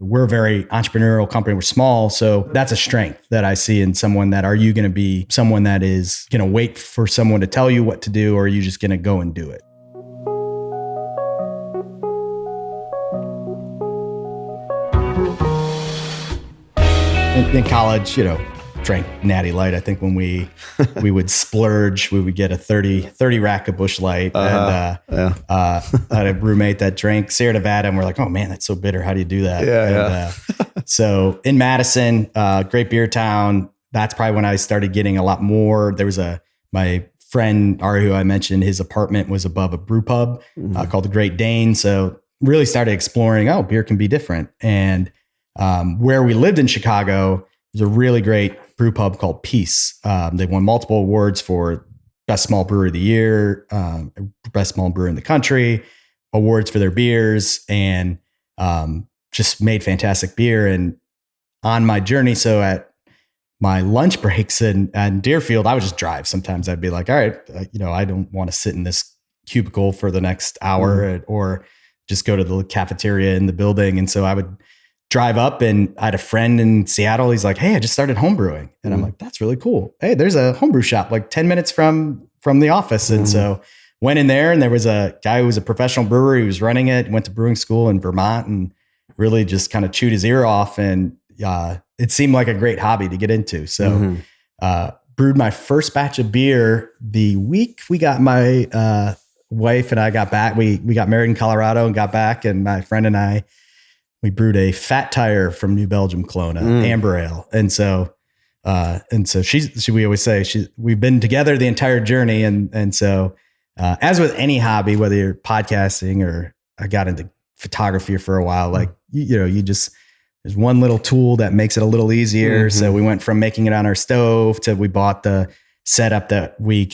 we're a very entrepreneurial company. We're small. So that's a strength that I see in someone. That are you going to be someone that is going to wait for someone to tell you what to do, or are you just going to go and do it? In college, drank Natty Light. I think when we would splurge, we would get a 30 rack of Busch Light. And I had a roommate that drank Sierra Nevada, and we're like, oh man, that's so bitter. How do you do that? So in Madison, great beer town. That's probably when I started getting a lot more. There was my friend Ari, who I mentioned, his apartment was above a brew pub called the Great Dane. So really started exploring, beer can be different. And where we lived in Chicago, there's a really great brew pub called Peace. They won multiple awards for best small brewery of the year, best small brewer in the country, awards for their beers, and just made fantastic beer. And on my journey, so at my lunch breaks in Deerfield, I would just drive. Sometimes I'd be like, all right, I don't want to sit in this cubicle for the next hour or just go to the cafeteria in the building. And so I would drive up, and I had a friend in Seattle. He's like, hey, I just started homebrewing. And I'm like, that's really cool. Hey, there's a homebrew shop like 10 minutes from the office. And so went in there, and there was a guy who was a professional brewer. He was running it, went to brewing school in Vermont, and really just kind of chewed his ear off. And it seemed like a great hobby to get into. So brewed my first batch of beer the week we got my wife and I got back. We got married in Colorado and got back, and my friend and I, we brewed a Fat Tire from New Belgium Kelowna, amber ale. And so we always say we've been together the entire journey. And so, as with any hobby, whether you're podcasting or I got into photography for a while, like, there's one little tool that makes it a little easier. So we went from making it on our stove to we bought the setup that we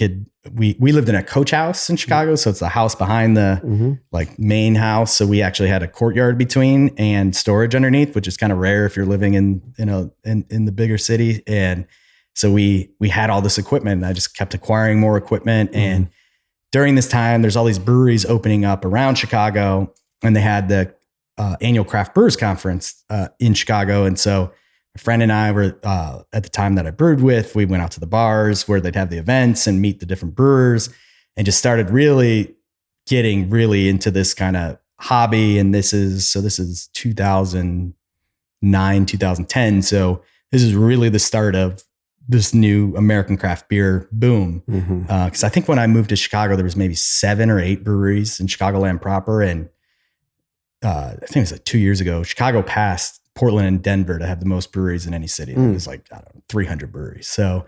lived in a coach house in Chicago. So it's the house behind the like main house. So we actually had a courtyard between and storage underneath, which is kind of rare if you're living in the bigger city. And so we had all this equipment, and I just kept acquiring more equipment. And during this time, there's all these breweries opening up around Chicago, and they had the annual Craft Brewers Conference in Chicago. And so my friend and I were, at the time that I brewed with, we went out to the bars where they'd have the events and meet the different brewers, and just started really getting into this kind of hobby. And this is 2009, 2010. So this is really the start of this new American craft beer boom. Cause I think when I moved to Chicago, there was maybe 7 or 8 breweries in Chicagoland proper. And I think it was like 2 years ago, Chicago passed Portland and Denver to have the most breweries in any city. It was like, 300 breweries. So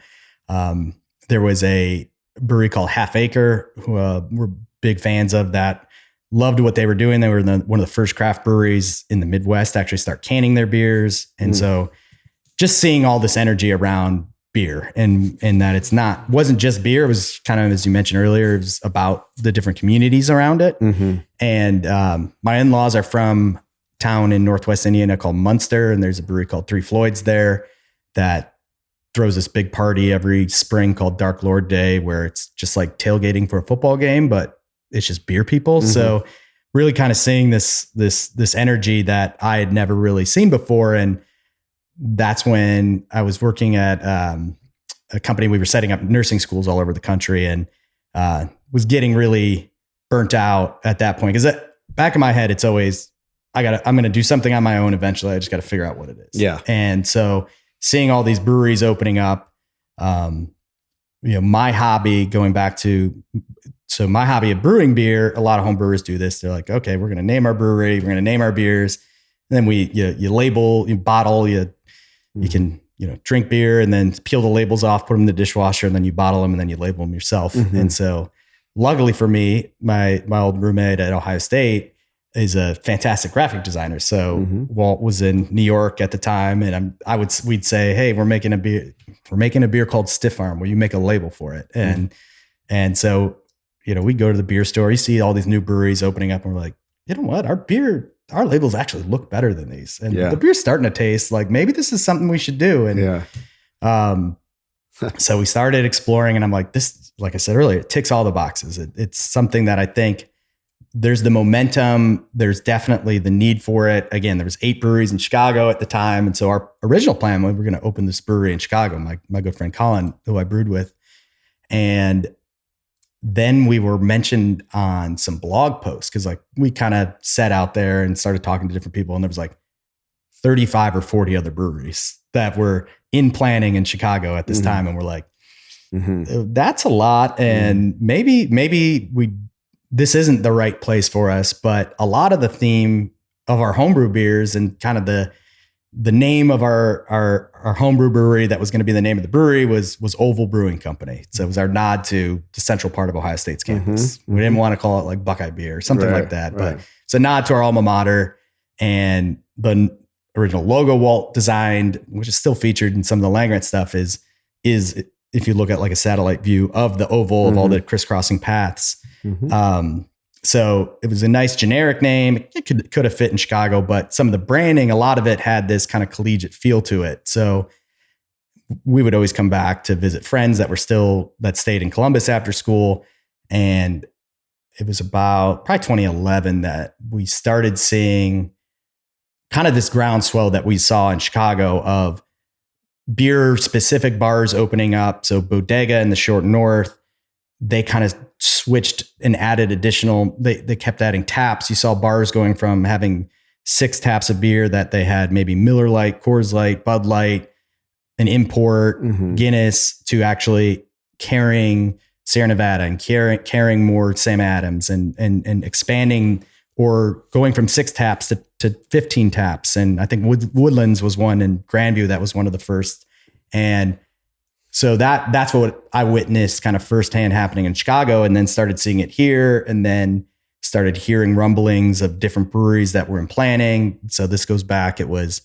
there was a brewery called Half Acre, who we're big fans of, that loved what they were doing. They were one of the first craft breweries in the Midwest to actually start canning their beers. And so just seeing all this energy around beer, and that wasn't just beer. It was kind of, as you mentioned earlier, it was about the different communities around it. And my in-laws are from town in Northwest Indiana called Munster, and there's a brewery called Three Floyds there that throws this big party every spring called Dark Lord Day, where it's just like tailgating for a football game, but it's just beer people. So really kind of seeing this energy that I had never really seen before. And that's when I was working at a company. We were setting up nursing schools all over the country, and was getting really burnt out at that point. Because back in my head, it's always, I'm going to do something on my own eventually. I just got to figure out what it is. Yeah. And so seeing all these breweries opening up, my hobby, going back to, so my hobby of brewing beer, a lot of home brewers do this. They're like, okay, we're going to name our brewery, we're going to name our beers. And then you label, you bottle, you can, drink beer and then peel the labels off, put them in the dishwasher, and then you bottle them and then you label them yourself. And so luckily for me, my old roommate at Ohio State is a fantastic graphic designer. So Walt was in New York at the time, and we'd say, hey, we're making a beer called Stiff Arm. Will you make a label for it? And so, we go to the beer store, you see all these new breweries opening up, and we're like, you know what? Our labels actually look better than these. And the beer's starting to taste like maybe this is something we should do. And so we started exploring, and I'm like, this, like I said earlier, it ticks all the boxes. It's something that I think there's the momentum. There's definitely the need for it. Again, there was 8 breweries in Chicago at the time. And so our original plan was we're going to open this brewery in Chicago, my good friend Colin, who I brewed with. And then we were mentioned on some blog posts because like we kind of set out there and started talking to different people. And there was like 35 or 40 other breweries that were in planning in Chicago at this time. And we're like, that's a lot. And maybe this isn't the right place for us, but a lot of the theme of our homebrew beers and kind of the name of our homebrew brewery that was going to be the name of the brewery was Oval Brewing Company. So it was our nod to the central part of Ohio State's campus. We didn't want to call it like Buckeye Beer or something like that, but it's a nod to our alma mater. And the original logo Walt designed, which is still featured in some of the Langrant stuff, is if you look at like a satellite view of the oval of all the crisscrossing paths. So it was a nice generic name. It could have fit in Chicago, but some of the branding, a lot of it had this kind of collegiate feel to it. So we would always come back to visit friends that stayed in Columbus after school. And it was about probably 2011 that we started seeing kind of this groundswell that we saw in Chicago of beer specific bars opening up. So Bodega in the short north, they kind of switched and added additional, they kept adding taps. You saw bars going from having 6 taps of beer that they had maybe Miller Lite, Coors Light, Bud Light, an import, Guinness, to actually carrying Sierra Nevada and carrying more Sam Adams and expanding, or going from 6 taps to 15 taps. And I think Woodlands was one in Grandview that was one of the first. And so that's what I witnessed kind of firsthand happening in Chicago, and then started seeing it here, and then started hearing rumblings of different breweries that were in planning. So this goes back, it was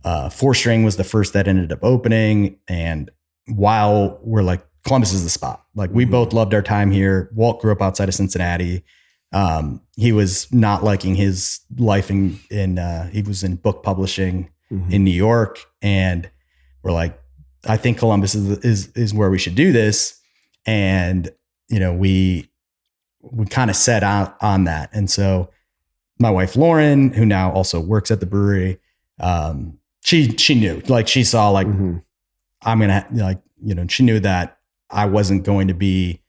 4 String was the first that ended up opening. And while we're like, Columbus is the spot, like we both loved our time here. Walt grew up outside of Cincinnati. He was not liking his life he was in book publishing in New York. And we're like, I think Columbus is where we should do this. And, we kind of set out on that. And so my wife, Lauren, who now also works at the brewery, she knew, like she saw like, I'm going to, she knew that I wasn't going to be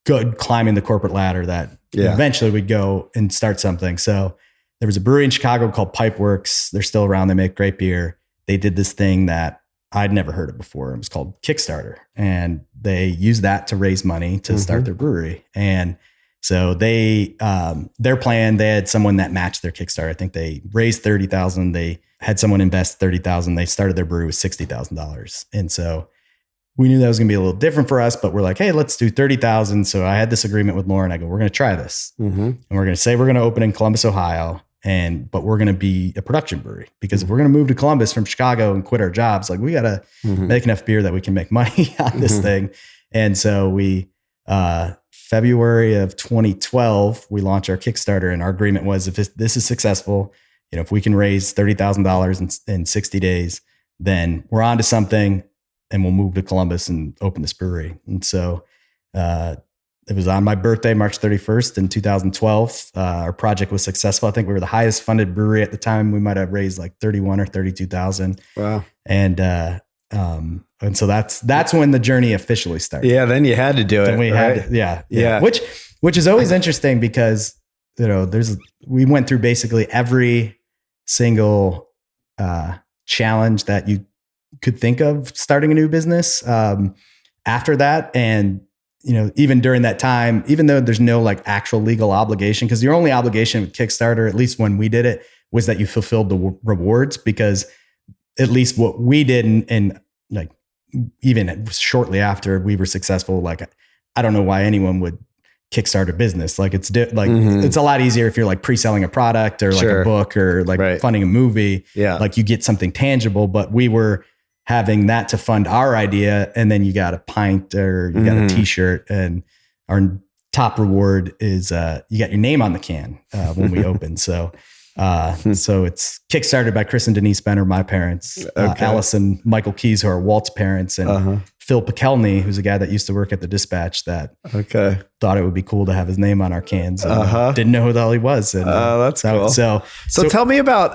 good climbing the corporate ladder, that eventually we'd go and start something. So there was a brewery in Chicago called Pipeworks. They're still around. They make great beer. They did this thing that I'd never heard of before. It was called Kickstarter, and they used that to raise money to start their brewery. And so their plan, they had someone that matched their Kickstarter. I think they raised $30,000. They had someone invest $30,000. They started their brewery with $60,000. And so we knew that was going to be a little different for us, but we're like, hey, let's do 30,000. So I had this agreement with Lauren. I go, we're going to try this. And we're going to say we're going to open in Columbus, Ohio. But we're going to be a production brewery, because if we're going to move to Columbus from Chicago and quit our jobs, like we got to make enough beer that we can make money on this thing. And so we, February of 2012, we launched our Kickstarter, and our agreement was, if this is successful, if we can raise $30,000 in 60 days, then we're on to something, and we'll move to Columbus and open this brewery. And so, it was on my birthday, March 31st in 2012. Our project was successful. I think we were the highest funded brewery at the time. We might have raised like 31 or 32,000. Wow. And so that's when the journey officially started. Yeah. Then you had to do it. We had to, yeah. Which is always interesting, because, we went through basically every single challenge that you could think of starting a new business after that. And even during that time, even though there's no like actual legal obligation, because your only obligation with Kickstarter, at least when we did it, was that you fulfilled the rewards. Because at least what we did, and like even shortly after we were successful, like I don't know why anyone would Kickstart a business. Like it's it's a lot easier if you're like pre-selling a product or like a book or like funding a movie. Yeah, like you get something tangible. But we were having that to fund our idea, and then you got a pint or you got a t-shirt, and our top reward is you got your name on the can when we open. So so it's kickstarted by Chris and Denise Benner, my parents, Alice and Michael Keys, who are Walt's parents, and Phil Pikelny, who's a guy that used to work at the Dispatch, that thought it would be cool to have his name on our cans. And, didn't know who the hell he was. And, that's cool. So tell me about,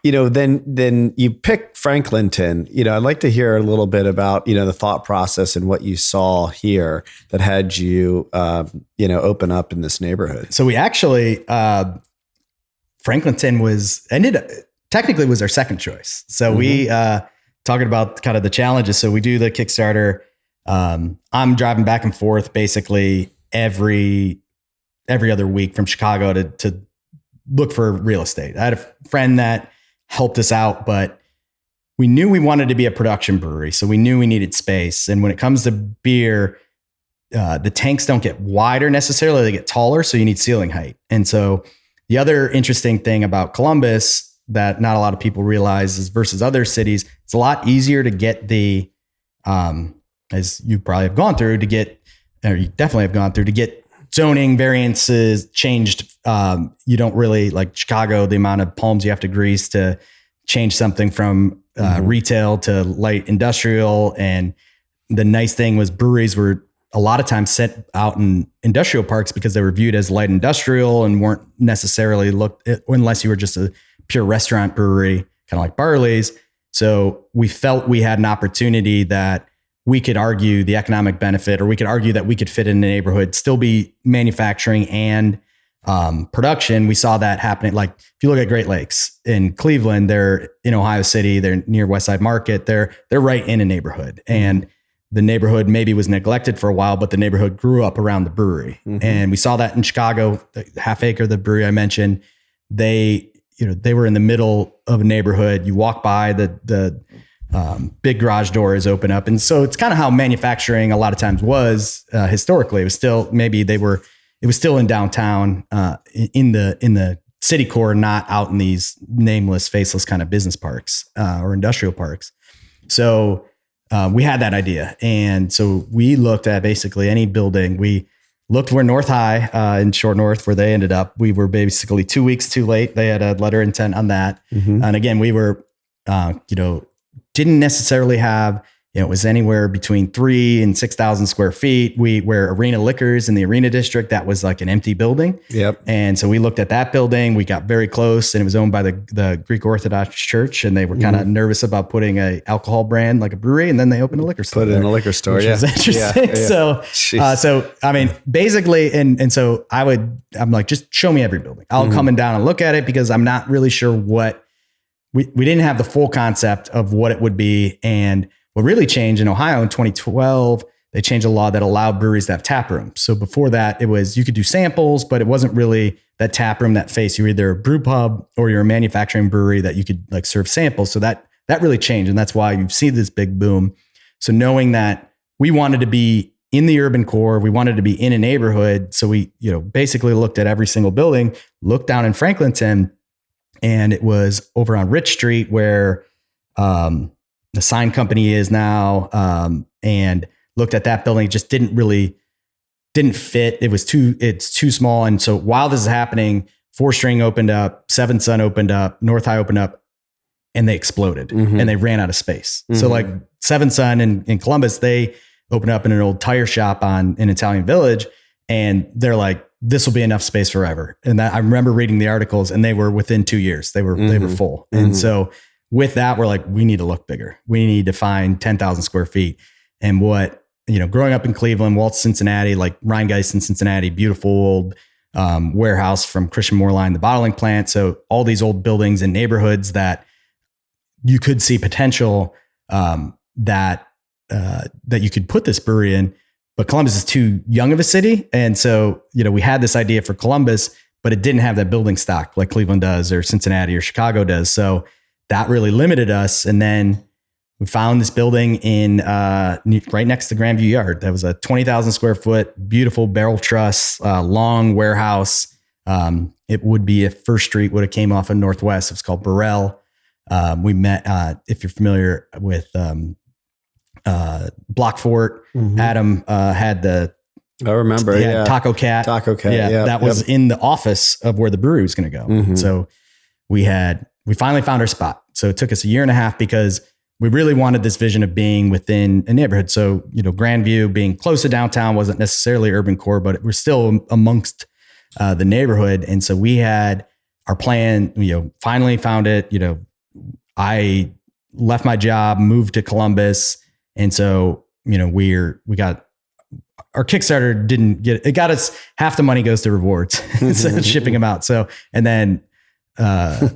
then you picked Franklinton. I'd like to hear a little bit about, the thought process and what you saw here that had you, open up in this neighborhood. So we actually, Franklinton technically was our second choice. So we, talking about kind of the challenges. So we do the Kickstarter. I'm driving back and forth basically every other week from Chicago to look for real estate. I had a friend that helped us out, but we knew we wanted to be a production brewery. So we knew we needed space. And when it comes to beer, the tanks don't get wider necessarily, they get taller. So you need ceiling height. And so the other interesting thing about Columbus that not a lot of people realize is versus other cities, it's a lot easier to get the, as you probably have gone through or you definitely have gone through to get zoning variances changed. You don't really like Chicago, the amount of palms you have to grease to change something from retail to light industrial. And the nice thing was breweries were a lot of times set out in industrial parks because they were viewed as light industrial and weren't necessarily looked at, unless you were just a pure restaurant brewery, kind of like Barley's. So we felt we had an opportunity that we could argue the economic benefit, or we could argue that we could fit in the neighborhood, still be manufacturing and production. We saw that happening. Like if you look at Great Lakes in Cleveland, they're in Ohio City, they're near West Side Market. They're right in a neighborhood, and the neighborhood maybe was neglected for a while, but the neighborhood grew up around the brewery. And we saw that in Chicago, Half Acre, the brewery I mentioned, they were in the middle of a neighborhood. You walk by, the big garage doors open up. And so it's kind of how manufacturing a lot of times was historically. It was still, it was still in downtown, in the city core, not out in these nameless, faceless kind of business parks or industrial parks. So we had that idea. And so we looked at basically any building. We looked where North High in Short North, where they ended up. We were basically 2 weeks too late. They had a letter of intent on that. And again, we were, didn't necessarily have, it was anywhere between 3,000 and 6,000 square feet. Where Arena Liquors in the Arena District, that was like an empty building. And so we looked at that building. We got very close, and it was owned by the Greek Orthodox Church, and they were kind of nervous about putting a alcohol brand like a brewery, and then they opened a liquor store. Put it in a liquor store, which was interesting. So I mean, basically, and so I'm like, just show me every building. I'll come down and look at it, because I'm not really sure what we didn't have the full concept of what it would be. And what really changed in Ohio in 2012, they changed a law that allowed breweries to have tap rooms. So before that, it was, you could do samples, but it wasn't really that tap room that face. You're either a brew pub or you're a manufacturing brewery that you could like serve samples. So that really changed. And that's why you see this big boom. So knowing that we wanted to be in the urban core, we wanted to be in a neighborhood. So we, basically looked at every single building, looked down in Franklinton, and it was over on Rich Street where, the sign company is now, and looked at that building, just didn't fit. It's too small. And so while this is happening, 4 String opened up, 7 Sun opened up, North High opened up, and they exploded and they ran out of space. So like 7 Sun in Columbus, they opened up in an old tire shop in Italian Village, and they're like, this will be enough space forever. And I remember reading the articles, and they were within 2 years, they were full. And so with that, we're like, we need to look bigger. We need to find 10,000 square feet. And growing up in Cleveland, Waltz, Cincinnati, like Rheingeist in Cincinnati, beautiful old warehouse from Christian Moorline, the bottling plant. So all these old buildings and neighborhoods that you could see potential that you could put this brewery in. But Columbus is too young of a city. And so, we had this idea for Columbus, but it didn't have that building stock like Cleveland does, or Cincinnati or Chicago does. So that really limited us. And then we found this building in right next to Grandview Yard. That was a 20,000 square foot, beautiful barrel truss, long warehouse. It would be if First Street would have came off of Northwest. It's called Burrell. We met, if you're familiar with Block Fort, Adam had I remember, Taco Cat. Yeah, that was in the office of where the brewery was going to go. So we finally found our spot. So it took us a year and a half, because we really wanted this vision of being within a neighborhood. So, Grandview being close to downtown wasn't necessarily urban core, but we're still amongst the neighborhood. And so we had our plan, finally found it. I left my job, moved to Columbus. And so, we got our Kickstarter it got us half the money goes to rewards instead of shipping them out. So, and then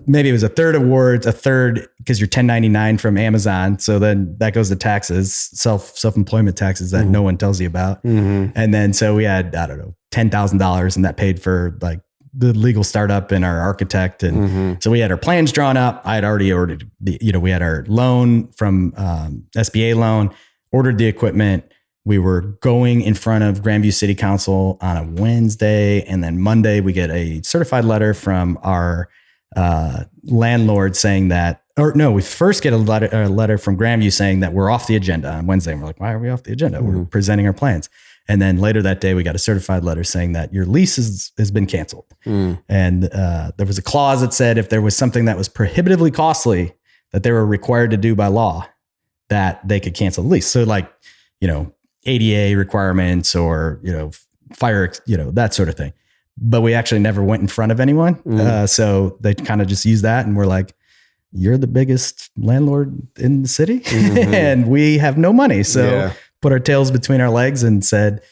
maybe it was a third awards, a third because you're 1099 from Amazon. So then that goes to taxes, self-employment taxes that no one tells you about. And then, so we had, I don't know, $10,000 and that paid for like the legal startup and our architect. And so we had our plans drawn up. I had already ordered we had our loan from SBA loan, ordered the equipment. We were going in front of Grandview City Council on a Wednesday. And then Monday we get a certified letter from our landlord saying that, we first get a letter from Grandview saying that we're off the agenda on Wednesday. And we're like, why are we off the agenda? We're presenting our plans. And then later that day, we got a certified letter saying that your lease has been canceled. And there was a clause that said if there was something that was prohibitively costly that they were required to do by law, that they could cancel the lease. So like, ADA requirements or, fire, that sort of thing. But we actually never went in front of anyone. So they kind of just used that and we're like, you're the biggest landlord in the city and we have no money. So put our tails between our legs and said,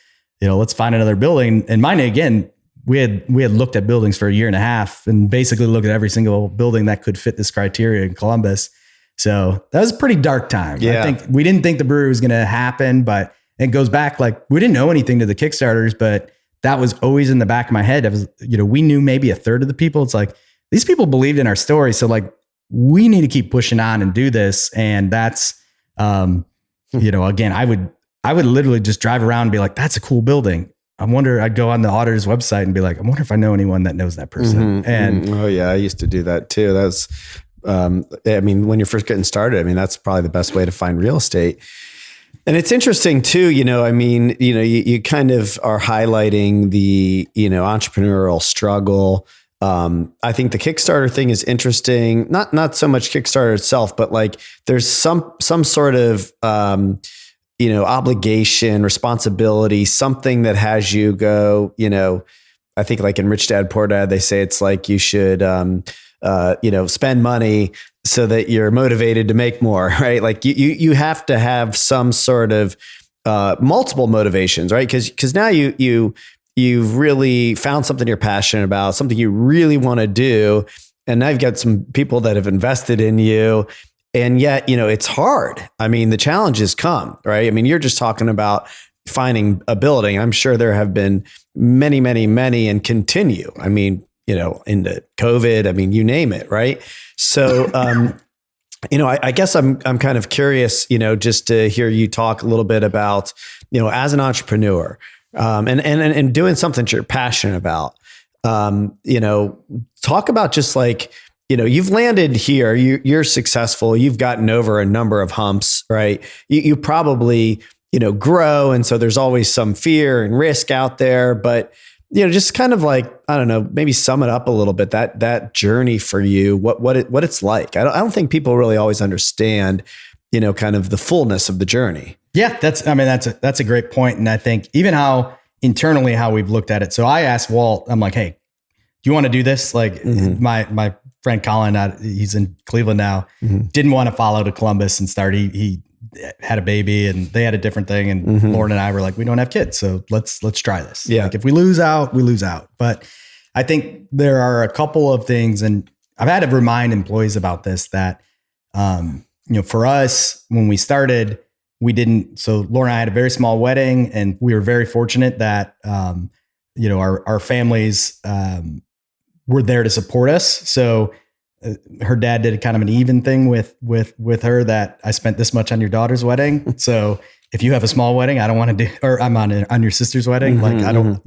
let's find another building. And mine, again, we had looked at buildings for a year and a half and basically looked at every single building that could fit this criteria in Columbus. So that was a pretty dark time. I think we didn't think the brewery was going to happen, but it goes back, like we didn't know anything to the Kickstarters, but that was always in the back of my head. We knew maybe a third of the people. It's like, these people believed in our story. So like, we need to keep pushing on and do this. And that's, again, I would literally just drive around and be like, that's a cool building. I'd go on the auditor's website and be like, I wonder if I know anyone that knows that person. And oh yeah, I used to do that too. That's, when you're first getting started, that's probably the best way to find real estate. And it's interesting too, you kind of are highlighting the, entrepreneurial struggle. I think the Kickstarter thing is interesting. Not so much Kickstarter itself, but like there's some sort of, obligation, responsibility, something that has you go, I think like in Rich Dad Poor Dad, they say it's like you should, spend money so that you're motivated to make more, right? Like you have to have some sort of multiple motivations, right? Because now you've really found something you're passionate about, something you really want to do, and now you've got some people that have invested in you, and yet it's hard. The challenges come, right? You're just talking about finding a building. I'm sure there have been many, many, many, and continue. Into COVID, you name it, right? So, I guess I'm kind of curious, just to hear you talk a little bit about, as an entrepreneur, and doing something that you're passionate about, talk about just like, you've landed here, you're successful, you've gotten over a number of humps, right? You probably, grow. And so there's always some fear and risk out there, but just kind of like, I don't know, maybe sum it up a little bit, that journey for you, what it's like. I don't think people really always understand, kind of the fullness of the journey. Yeah, that's a great point. And I think even how we've looked at it. So I asked Walt, I'm like, hey, do you want to do this? Like my friend Colin, he's in Cleveland now, didn't want to follow to Columbus and start. He had a baby and they had a different thing. And Lauren and I were like, we don't have kids. So let's try this. Yeah. Like if we lose out, we lose out. But I think there are a couple of things, and I've had to remind employees about this, that, for us, when we started, so Lauren and I had a very small wedding, and we were very fortunate that, our families, were there to support us. So her dad did kind of an even thing with her, that I spent this much on your daughter's wedding. So if you have a small wedding, I don't want to do, or I'm on your sister's wedding. Like I don't,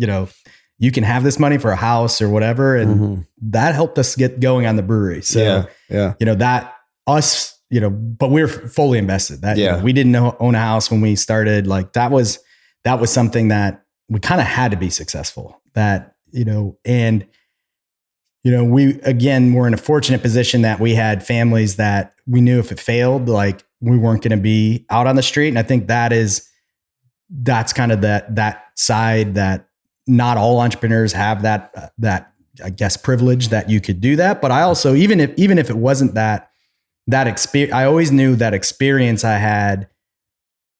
you can have this money for a house or whatever. And that helped us get going on the brewery. So, that us, but we were fully invested. That we didn't own a house when we started. Like that was something that we kind of had to be successful, that, and we, again, we're in a fortunate position that we had families that we knew if it failed, like we weren't going to be out on the street. And I think that's kind of that side that not all entrepreneurs have that I guess privilege that you could do that. But I also, even if it wasn't that experience, I always knew that experience I had,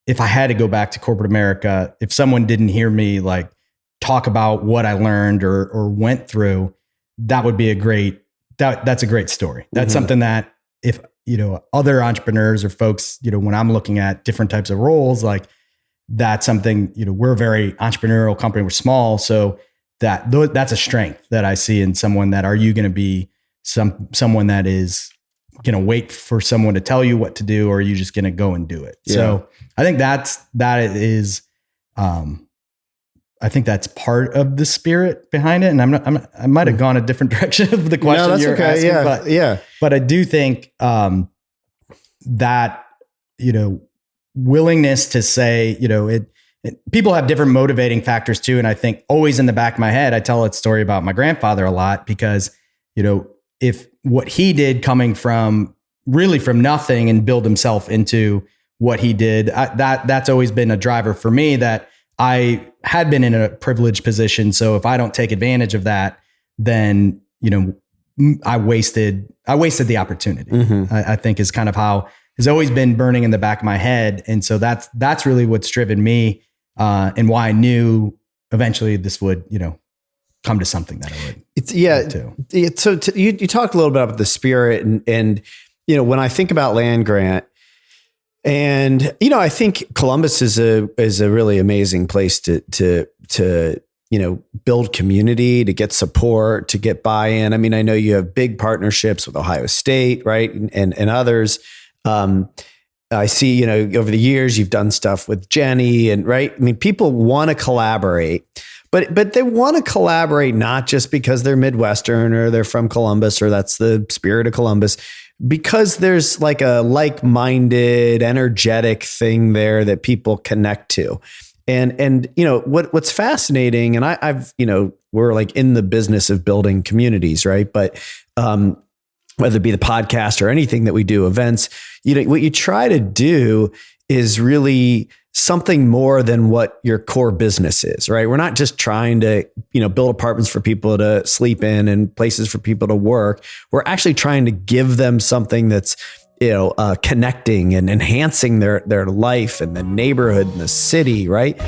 if I had to go back to corporate America, if someone didn't hear me like talk about what I learned or went through, that would be that's a great story. That's something that if, other entrepreneurs or folks, when I'm looking at different types of roles, like that's something, we're a very entrepreneurial company. We're small. So that's a strength that I see in someone. That are you going to be someone that is going to wait for someone to tell you what to do, or are you just going to go and do it? Yeah. So I think I think that's part of the spirit behind it. And I might have gone a different direction of the question. No, that's okay. Asking, but I do think, that, willingness to say, people have different motivating factors too. And I think always in the back of my head, I tell a story about my grandfather a lot because, if what he did coming from nothing and build himself into what he did, that's always been a driver for me, that I had been in a privileged position. So if I don't take advantage of that, then, I wasted the opportunity. I think is kind of how has always been burning in the back of my head. And so that's really what's driven me, and why I knew eventually this would, come to something that I would. So you talked a little bit about the spirit and, when I think about land grant, and, I think Columbus is a really amazing place to build community, to get support, to get buy-in. I mean, I know you have big partnerships with Ohio State, right? And others. I see, over the years, you've done stuff with Jenny and right. I mean, people want to collaborate, but they want to collaborate, not just because they're Midwestern or they're from Columbus, or that's the spirit of Columbus, because there's like a like-minded, energetic thing there that people connect to. And what's fascinating, and I've we're like in the business of building communities, right? But whether it be the podcast or anything that we do, events, what you try to do is really something more than what your core business is, right? We're not just trying to, build apartments for people to sleep in and places for people to work. We're actually trying to give them something that's, connecting and enhancing their life and the neighborhood and the city, right?